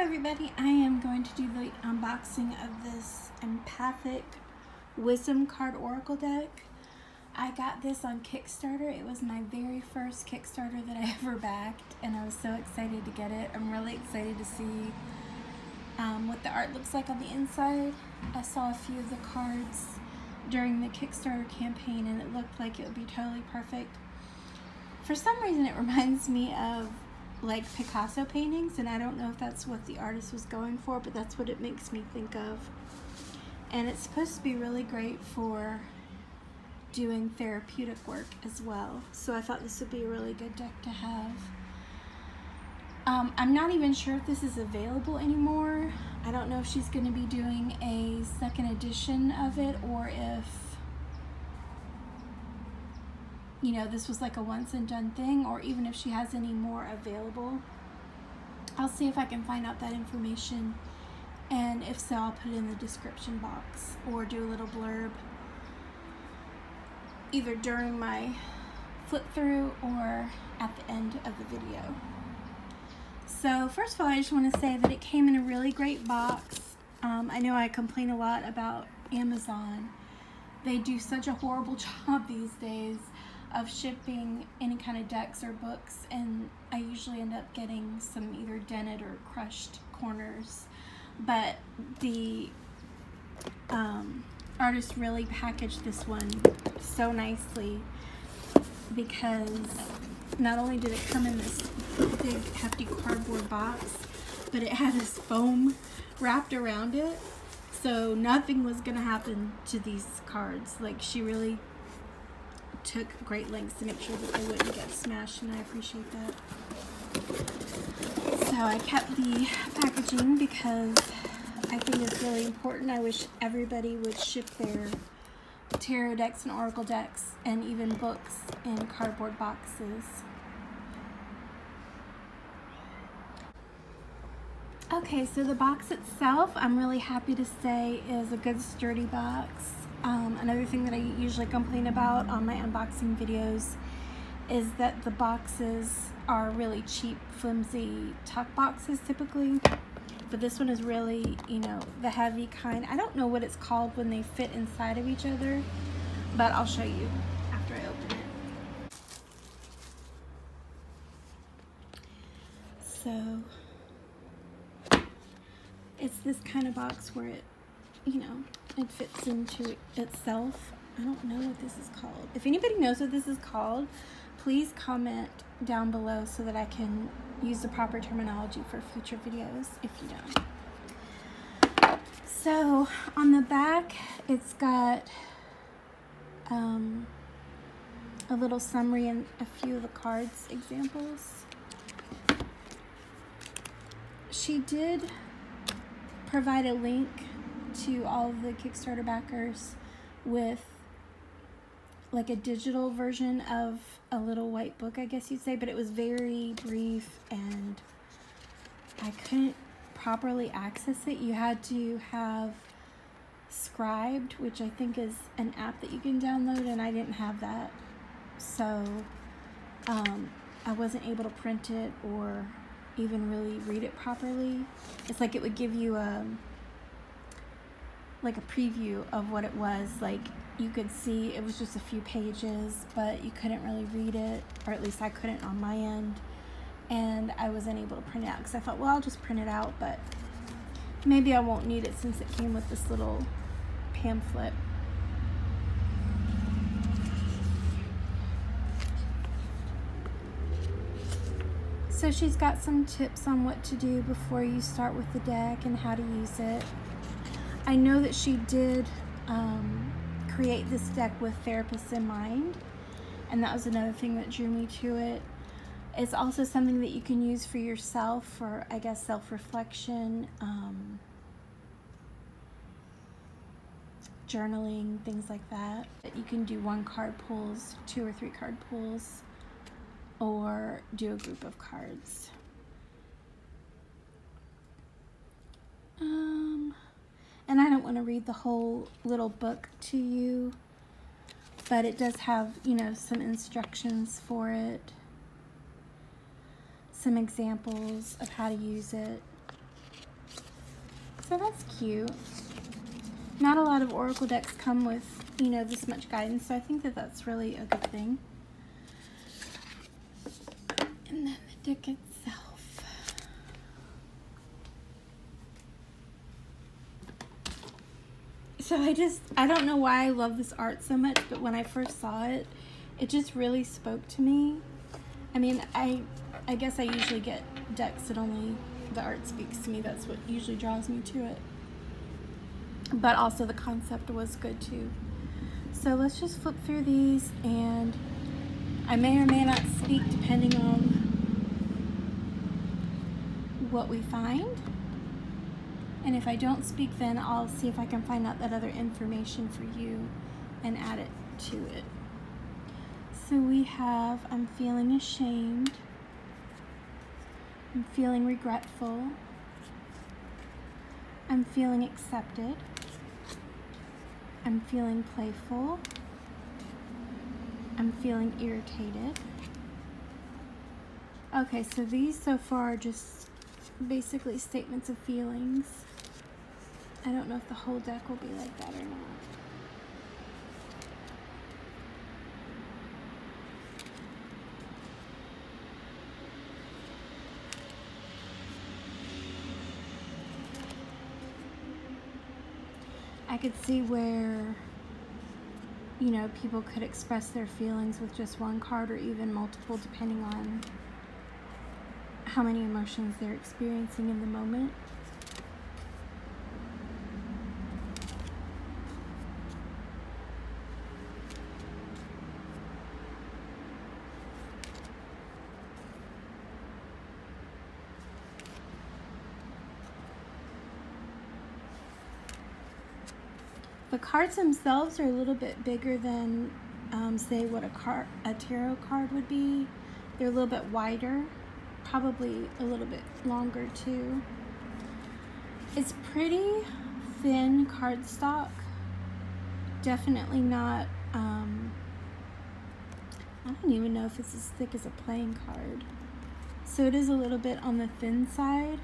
everybody, I am going to do the unboxing of this Empathic Wisdom Card Oracle deck. I got this on Kickstarter. It was my very first Kickstarter that I ever backed, and I was so excited to get it. I'm really excited to see what the art looks like on the inside. I saw a few of the cards during the Kickstarter campaign, and it looked like it would be totally perfect. For some reason, it reminds me of like Picasso paintings, and I don't know if that's what the artist was going for, but that's what it makes me think of. And it's supposed to be really great for doing therapeutic work as well, so I thought this would be a really good deck to have. I'm not even sure if this is available anymore. I don't know if she's going to be doing a second edition of it, or if, you know, this was like a once and done thing, or even if she has any more available. I'll see if I can find out that information, and if so, I'll put it in the description box or do a little blurb either during my flip through or at the end of the video. So first of all, I just want to say that it came in a really great box. I know I complain a lot about Amazon. They do such a horrible job these days of shipping any kind of decks or books, and I usually end up getting some either dented or crushed corners. But the artist really packaged this one so nicely, because not only did it come in this big hefty cardboard box, but it had this foam wrapped around it, so nothing was gonna happen to these cards. Like, she really took great lengths to make sure that they wouldn't get smashed, and I appreciate that. So I kept the packaging because I think it's really important. I wish everybody would ship their tarot decks and oracle decks and even books in cardboard boxes. Okay, so the box itself, I'm really happy to say, is a good sturdy box. Another thing that I usually complain about on my unboxing videos is that the boxes are really cheap, flimsy tuck boxes typically. But this one is really, you know, the heavy kind. I don't know what it's called when they fit inside of each other, but I'll show you after I open it. So it's this kind of box where it, you know, it fits into itself. I don't know what this is called. If anybody knows what this is called, please comment down below so that I can use the proper terminology for future videos if you don't. So on the back, it's got a little summary and a few of the cards examples. She did provide a link to all of the Kickstarter backers with like a digital version of a little white book, I guess you'd say, but it was very brief and I couldn't properly access it. You had to have Scribed, which I think is an app that you can download, and I didn't have that, so I wasn't able to print it or even really read it properly. It's like it would give you like a preview of what it was. Like, you could see it was just a few pages, but you couldn't really read it, or at least I couldn't on my end, and I wasn't able to print it out because I thought, well, I'll just print it out, but maybe I won't need it since it came with this little pamphlet. So she's got some tips on what to do before you start with the deck and how to use it. I know that she did create this deck with therapists in mind, and that was another thing that drew me to it. It's also something that you can use for yourself for, I guess, self-reflection, journaling, things like that. You can do 1 card pulls, 2 or 3 card pulls, or do a group of cards. And I don't want to read the whole little book to you, but it does have, you know, some instructions for it, some examples of how to use it. So that's cute. Not a lot of Oracle decks come with, you know, this much guidance, so I think that that's really a good thing. And then the deck itself. So I don't know why I love this art so much, but when I first saw it, it just really spoke to me. I mean, I guess I usually get decks that only the art speaks to me. That's what usually draws me to it. But also the concept was good too. So let's just flip through these, and I may or may not speak depending on what we find. And if I don't speak, then I'll see if I can find out that other information for you and add it to it. So we have, I'm feeling ashamed. I'm feeling regretful. I'm feeling accepted. I'm feeling playful. I'm feeling irritated. Okay, so these so far are just basically statements of feelings. I don't know if the whole deck will be like that or not. I could see where, you know, people could express their feelings with just one card or even multiple, depending on how many emotions they're experiencing in the moment. The cards themselves are a little bit bigger than, say, what a tarot card would be. They're a little bit wider, probably a little bit longer too. It's pretty thin cardstock. Definitely not, I don't even know if it's as thick as a playing card. So it is a little bit on the thin side.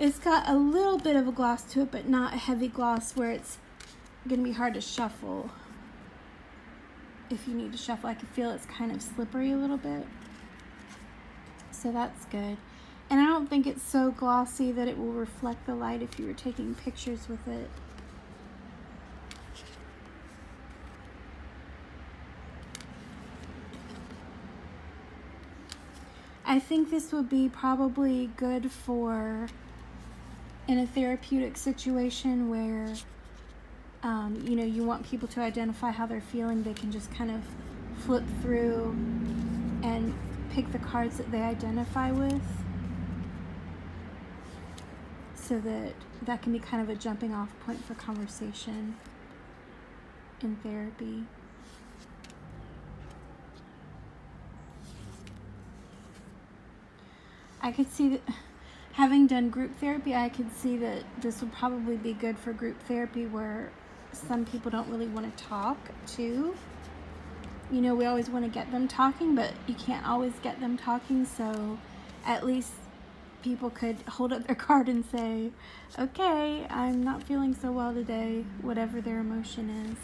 It's got a little bit of a gloss to it, but not a heavy gloss where it's going to be hard to shuffle. If you need to shuffle, I can feel it's kind of slippery a little bit. So that's good. And I don't think it's so glossy that it will reflect the light if you were taking pictures with it. I think this would be probably good for in a therapeutic situation where, you know, you want people to identify how they're feeling. They can just kind of flip through and pick the cards that they identify with, so that can be kind of a jumping off point for conversation in therapy. I could see that, having done group therapy, I could see that this would probably be good for group therapy where some people don't really want to talk too. You know, we always want to get them talking, but you can't always get them talking, so at least people could hold up their card and say, okay, I'm not feeling so well today, whatever their emotion is.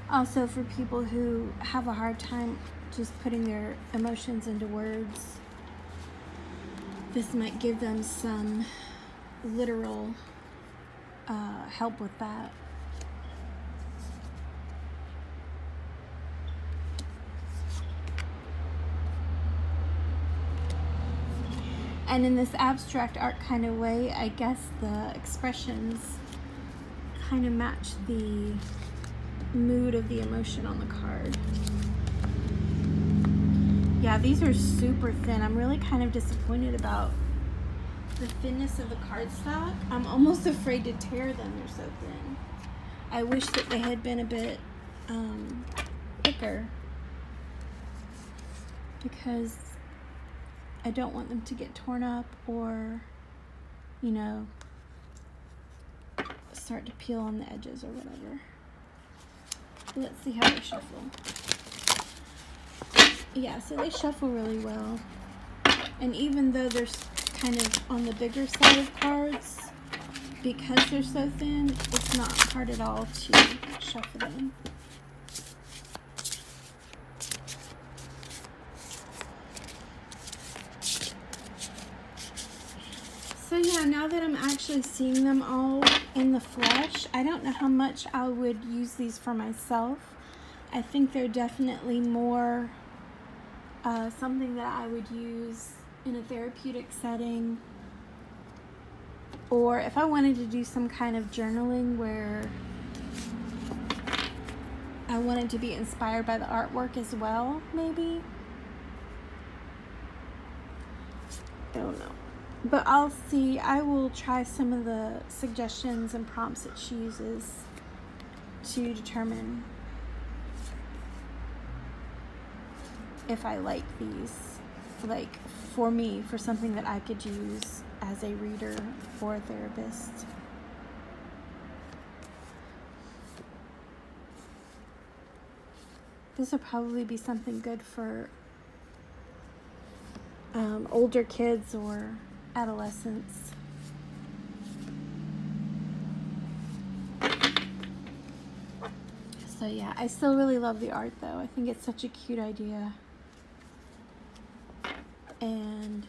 Also, for people who have a hard time just putting their emotions into words, this might give them some literal help with that. And in this abstract art kind of way, I guess the expressions kind of match the mood of the emotion on the card. Yeah, these are super thin. I'm really kind of disappointed about the thinness of the cardstock. I'm almost afraid to tear them, they're so thin. I wish that they had been a bit thicker, because I don't want them to get torn up or, you know, start to peel on the edges or whatever. Let's see how they shuffle. Yeah, so they shuffle really well. And even though they're kind of on the bigger side of cards, because they're so thin, it's not hard at all to shuffle them. So yeah, now that I'm actually seeing them all in the flesh, I don't know how much I would use these for myself. I think they're definitely more something that I would use in a therapeutic setting, or if I wanted to do some kind of journaling where I wanted to be inspired by the artwork as well, maybe. I don't know. But I'll see. I will try some of the suggestions and prompts that she uses to determine if I like these, like for me, for something that I could use as a reader or a therapist. This would probably be something good for older kids or adolescents. So yeah, I still really love the art though. I think it's such a cute idea. And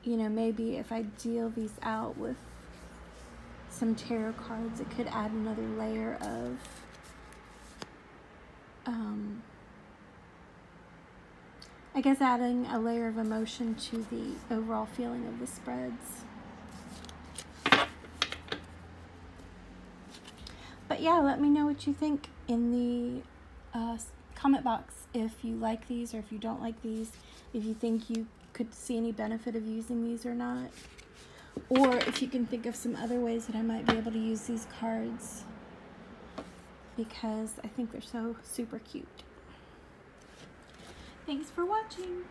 you know, maybe if I deal these out with some tarot cards, it could add another layer of I guess adding a layer of emotion to the overall feeling of the spreads. But yeah, let me know what you think in the comment box if you like these or if you don't like these, if you think you could see any benefit of using these or not, or if you can think of some other ways that I might be able to use these cards, because I think they're so super cute. Thanks for watching.